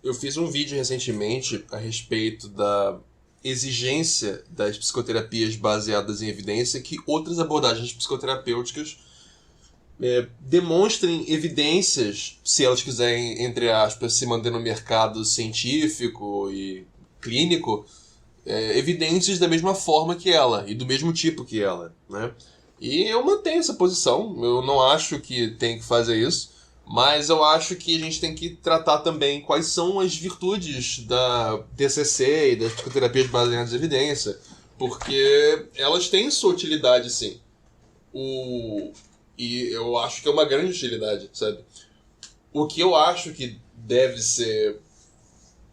Eu fiz um vídeo recentemente a respeito da exigência das psicoterapias baseadas em evidência que outras abordagens psicoterapêuticas demonstrem evidências, se elas quiserem, entre aspas, se manter no mercado científico e clínico, evidências da mesma forma que ela e do mesmo tipo que ela, né? E eu mantenho essa posição, eu não acho que tem que fazer isso, mas eu acho que a gente tem que tratar também quais são as virtudes da TCC e das psicoterapias baseadas em evidência, porque elas têm sua utilidade, sim. E eu acho que é uma grande utilidade, sabe? O que eu acho que deve ser,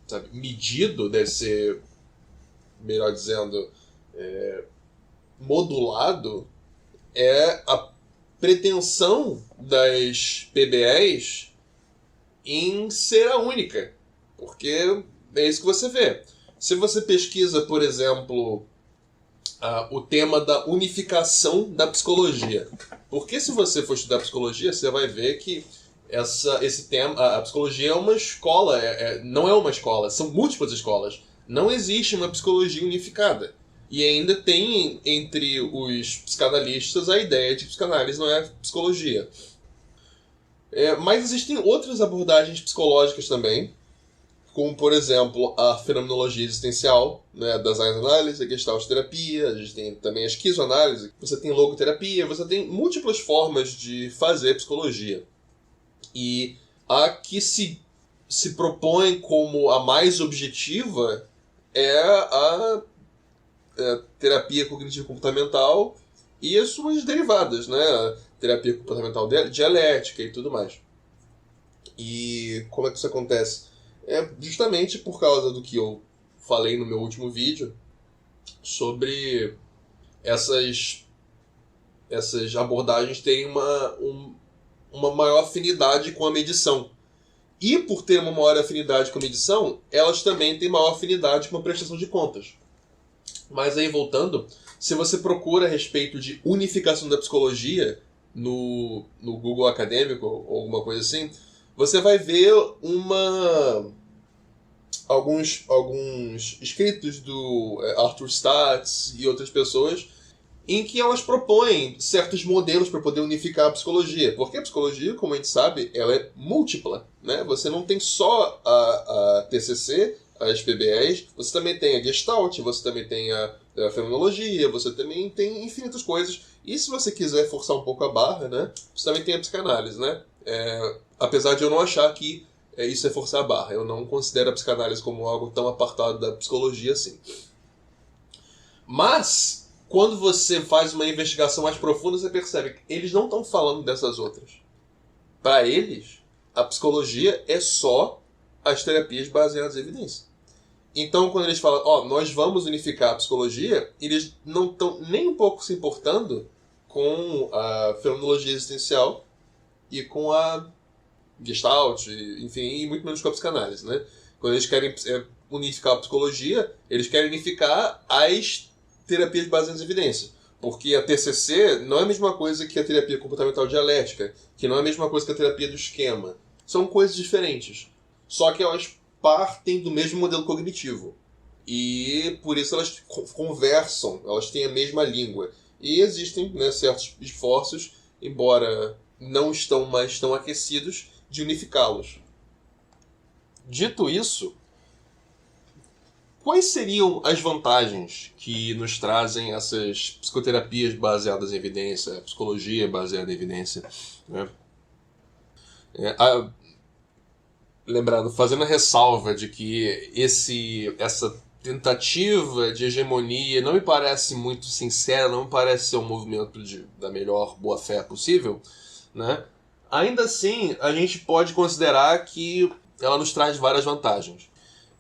sabe, medido, deve ser, melhor dizendo, modulado, é a pretensão das PBEs em ser a única. Porque é isso que você vê. Se você pesquisa, por exemplo, o tema da unificação da psicologia. Porque se você for estudar psicologia, você vai ver que esse tema, a psicologia é uma escola, não é uma escola, são múltiplas escolas. Não existe uma psicologia unificada. E ainda tem entre os psicanalistas a ideia de que psicanálise não é psicologia. Mas existem outras abordagens psicológicas também, como, por exemplo, a fenomenologia existencial, né, das análises, a gestalt terapia, a gente tem também a esquizoanálise, você tem logoterapia, você tem múltiplas formas de fazer psicologia. E a que se propõe como a mais objetiva é a terapia cognitivo-comportamental e as suas derivadas, né? A terapia comportamental dialética e tudo mais. E como é que isso acontece? Justamente por causa do que eu falei no meu último vídeo sobre essas abordagens terem uma maior afinidade com a medição. E por ter uma maior afinidade com a medição, elas também têm maior afinidade com a prestação de contas. Mas aí, voltando, se você procura a respeito de unificação da psicologia no Google Acadêmico ou alguma coisa assim, você vai ver alguns escritos do Arthur Staats e outras pessoas em que elas propõem certos modelos para poder unificar a psicologia. Porque a psicologia, como a gente sabe, ela é múltipla, né? Você não tem só a TCC, as PBEs, você também tem a Gestalt, você também tem a fenomenologia, você também tem infinitas coisas. E se você quiser forçar um pouco a barra, né, você também tem a psicanálise, né? Apesar de eu não achar que isso é forçar a barra. Eu não considero a psicanálise como algo tão apartado da psicologia assim. Mas, quando você faz uma investigação mais profunda, você percebe que eles não estão falando dessas outras. Para eles, a psicologia é só as terapias baseadas em evidência. Então, quando eles falam, nós vamos unificar a psicologia, eles não estão nem um pouco se importando com a fenomenologia existencial e com a Gestalt, enfim, e muito menos com a psicanálise, né? Quando eles querem unificar a psicologia, eles querem unificar as terapias baseadas em evidência. Porque a TCC não é a mesma coisa que a terapia comportamental dialética, que não é a mesma coisa que a terapia do esquema. São coisas diferentes. Só que elas partem do mesmo modelo cognitivo. E por isso elas conversam, elas têm a mesma língua. E existem, né, certos esforços, embora não estão mais tão aquecidos, de unificá-los. Dito isso, quais seriam as vantagens que nos trazem essas psicoterapias baseadas em evidência, a psicologia baseada em evidência, né? Lembrando, fazendo a ressalva de que essa tentativa de hegemonia não me parece muito sincera, não me parece ser um movimento da melhor boa-fé possível, né? Ainda assim, a gente pode considerar que ela nos traz várias vantagens.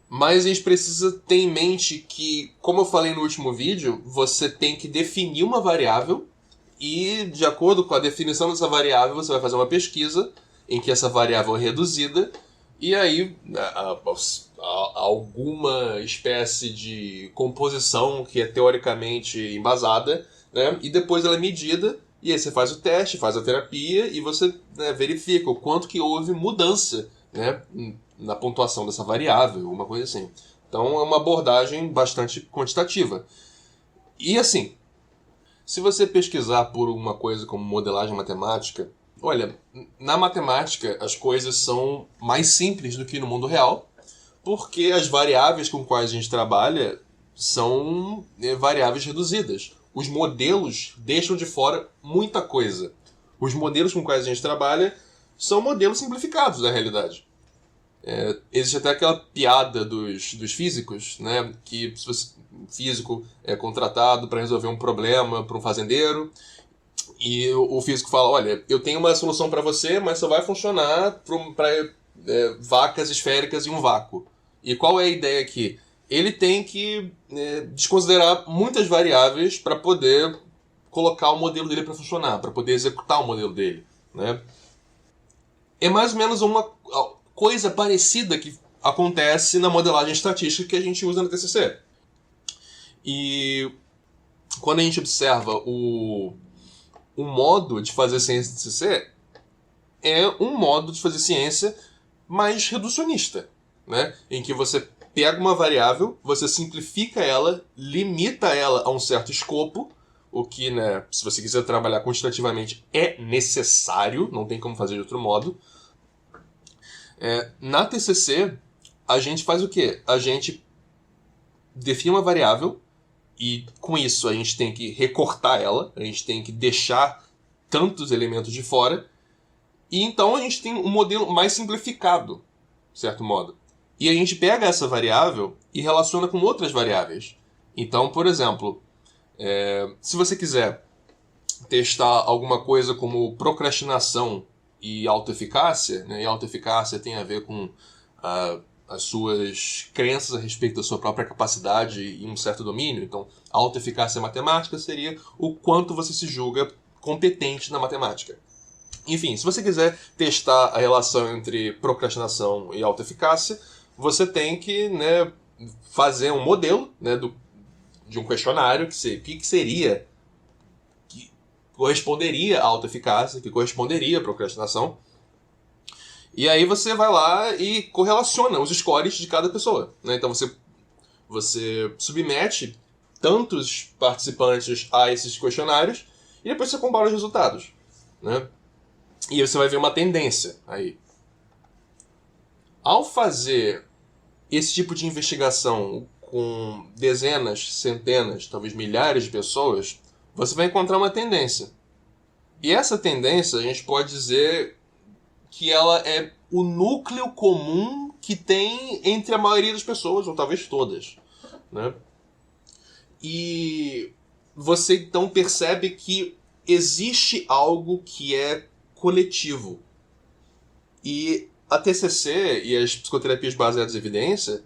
Mas a gente precisa ter em mente que, como eu falei no último vídeo, você tem que definir uma variável e, de acordo com a definição dessa variável, você vai fazer uma pesquisa em que essa variável é reduzida e aí alguma espécie de composição que é teoricamente embasada, né? E depois ela é medida e aí você faz o teste, faz a terapia e você, né, verifica o quanto que houve mudança, né, na pontuação dessa variável, uma coisa assim. Então é uma abordagem bastante quantitativa. E assim, se você pesquisar por uma coisa como modelagem matemática, olha, na matemática as coisas são mais simples do que no mundo real, porque as variáveis com quais a gente trabalha são variáveis reduzidas. Os modelos deixam de fora muita coisa. Os modelos com quais a gente trabalha são modelos simplificados, na realidade. Existe até aquela piada dos físicos, né? Que se você, um físico é contratado para resolver um problema para um fazendeiro, e o físico fala, olha, eu tenho uma solução para você, mas só vai funcionar para vacas esféricas em um vácuo. E qual é a ideia aqui? Ele tem que desconsiderar muitas variáveis para poder colocar o modelo dele para funcionar, para poder executar o modelo dele, né? É mais ou menos uma coisa parecida que acontece na modelagem estatística que a gente usa no TCC. E quando a gente observa o modo de fazer ciência no TCC, é um modo de fazer ciência mais reducionista, né? Em que você pega uma variável, você simplifica ela, limita ela a um certo escopo, o que, né, se você quiser trabalhar quantitativamente, é necessário, não tem como fazer de outro modo. Na TCC, a gente faz o quê? A gente define uma variável e, com isso, a gente tem que recortar ela, a gente tem que deixar tantos elementos de fora, e então a gente tem um modelo mais simplificado, de certo modo. E a gente pega essa variável e relaciona com outras variáveis. Então, por exemplo, se você quiser testar alguma coisa como procrastinação e autoeficácia, né? E autoeficácia tem a ver com as suas crenças a respeito da sua própria capacidade e um certo domínio. Então, a autoeficácia matemática seria o quanto você se julga competente na matemática. Enfim, se você quiser testar a relação entre procrastinação e autoeficácia, você tem que, né, fazer um modelo, né, de um questionário que seria, que corresponderia à autoeficácia, que corresponderia à procrastinação. E aí você vai lá e correlaciona os scores de cada pessoa, né? Então você submete tantos participantes a esses questionários e depois você compara os resultados, né? E aí você vai ver uma tendência aí. Ao fazer esse tipo de investigação com dezenas, centenas, talvez milhares de pessoas, você vai encontrar uma tendência. E essa tendência, a gente pode dizer que ela é o núcleo comum que tem entre a maioria das pessoas, ou talvez todas, né? E você então percebe que existe algo que é coletivo. E a TCC e as psicoterapias baseadas em evidência,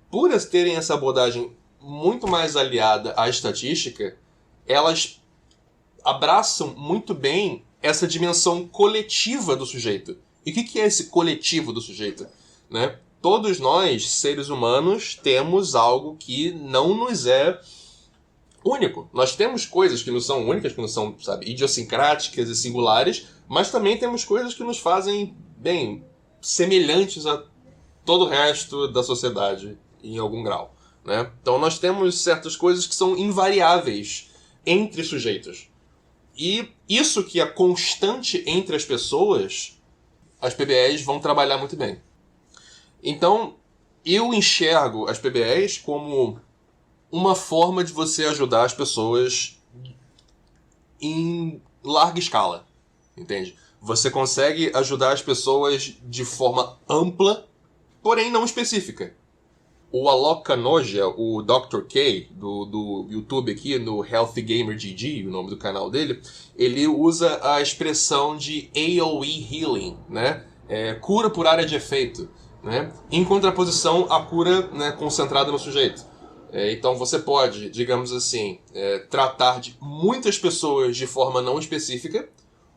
por terem essa abordagem muito mais aliada à estatística, elas abraçam muito bem essa dimensão coletiva do sujeito. E o que é esse coletivo do sujeito? Né? Todos nós, seres humanos, temos algo que não nos é único. Nós temos coisas que não são únicas, que não são, sabe, idiosincráticas e singulares, mas também temos coisas que nos fazem, bem, semelhantes a todo o resto da sociedade em algum grau, né? Então nós temos certas coisas que são invariáveis entre sujeitos. E isso que é constante entre as pessoas, as PBEs vão trabalhar muito bem. Então, eu enxergo as PBEs como uma forma de você ajudar as pessoas em larga escala, entende? Você consegue ajudar as pessoas de forma ampla, porém não específica. O Alok Kanoja, o Dr. K, do YouTube aqui, no Healthy Gamer GG, o nome do canal dele, ele usa a expressão de AOE Healing, né? Cura por área de efeito, né? Em contraposição à cura, né, concentrada no sujeito. Então você pode, digamos assim, tratar de muitas pessoas de forma não específica,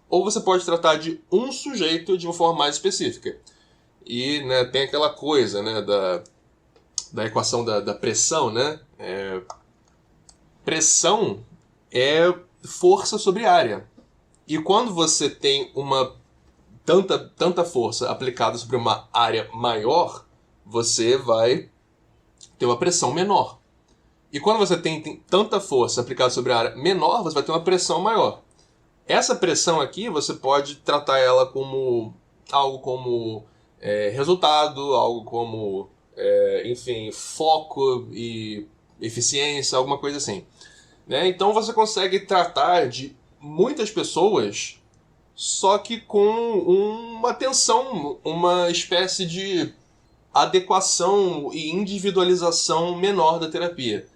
ou você pode tratar de um sujeito de uma forma mais específica. E, né, tem aquela coisa, né, da equação da pressão, né? Pressão é força sobre área. E quando você tem uma tanta força aplicada sobre uma área maior, você vai ter uma pressão menor. E quando você tem tanta força aplicada sobre a área menor, você vai ter uma pressão maior. Essa pressão aqui, você pode tratar ela como algo como resultado, algo como, enfim, foco e eficiência, alguma coisa assim. Né? Então você consegue tratar de muitas pessoas, só que com uma atenção, uma espécie de adequação e individualização menor da terapia.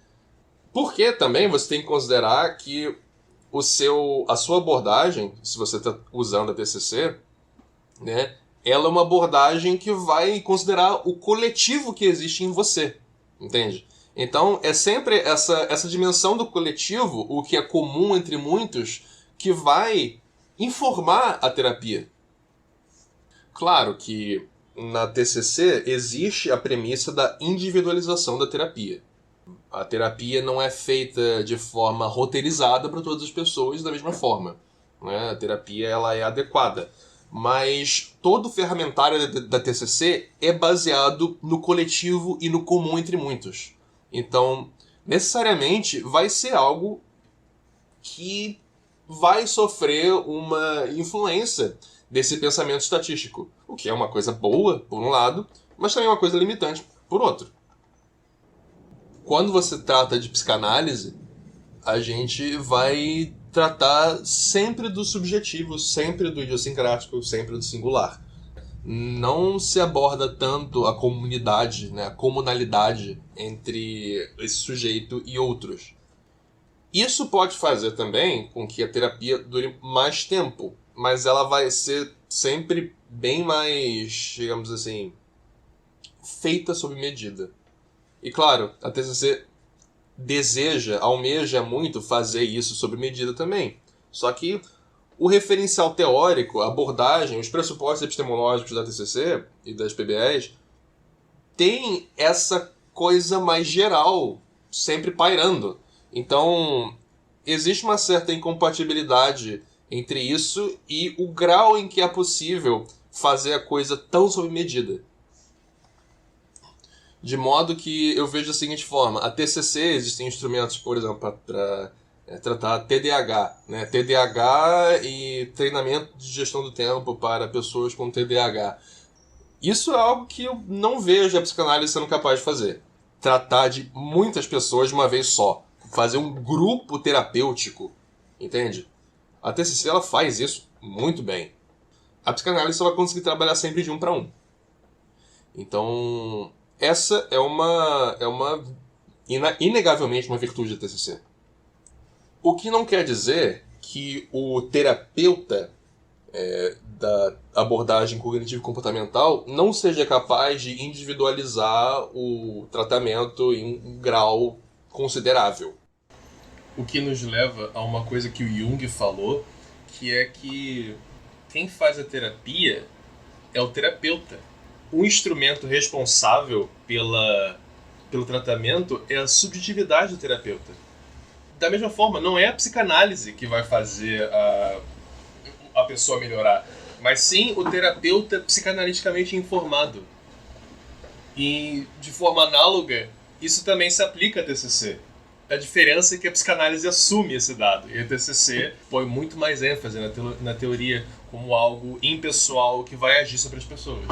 Porque também você tem que considerar que a sua abordagem, se você está usando a TCC, né, ela é uma abordagem que vai considerar o coletivo que existe em você, entende? Então é sempre essa dimensão do coletivo, o que é comum entre muitos, que vai informar a terapia. Claro que na TCC existe a premissa da individualização da terapia. A terapia não é feita de forma roteirizada para todas as pessoas da mesma forma, né? A terapia ela é adequada. Mas todo o ferramentário da TCC é baseado no coletivo e no comum entre muitos. Então, necessariamente, vai ser algo que vai sofrer uma influência desse pensamento estatístico. O que é uma coisa boa, por um lado, mas também uma coisa limitante, por outro. Quando você trata de psicanálise, a gente vai tratar sempre do subjetivo, sempre do idiosincrático, sempre do singular. Não se aborda tanto a comunidade, né, a comunalidade entre esse sujeito e outros. Isso pode fazer também com que a terapia dure mais tempo, mas ela vai ser sempre bem mais, digamos assim, feita sob medida. E claro, a TCC almeja muito fazer isso sob medida também. Só que o referencial teórico, a abordagem, os pressupostos epistemológicos da TCC e das PBS tem essa coisa mais geral, sempre pairando. Então, existe uma certa incompatibilidade entre isso e o grau em que é possível fazer a coisa tão sob medida. De modo que eu vejo da seguinte forma: a TCC existem instrumentos, por exemplo, para tratar TDAH, né? TDAH e treinamento de gestão do tempo para pessoas com TDAH. Isso é algo que eu não vejo a psicanálise sendo capaz de fazer. Tratar de muitas pessoas de uma vez só. Fazer um grupo terapêutico, entende? A TCC ela faz isso muito bem. A psicanálise só vai conseguir trabalhar sempre de 1 para 1. Então, essa é inegavelmente uma virtude da TCC. O que não quer dizer que o terapeuta da abordagem cognitivo-comportamental não seja capaz de individualizar o tratamento em um grau considerável. O que nos leva a uma coisa que o Jung falou, que é que quem faz a terapia é o terapeuta. O instrumento responsável pelo tratamento é a subjetividade do terapeuta. Da mesma forma, não é a psicanálise que vai fazer a pessoa melhorar, mas sim o terapeuta psicanaliticamente informado. E, de forma análoga, isso também se aplica à TCC. A diferença é que a psicanálise assume esse dado, e a TCC põe muito mais ênfase na teoria como algo impessoal que vai agir sobre as pessoas.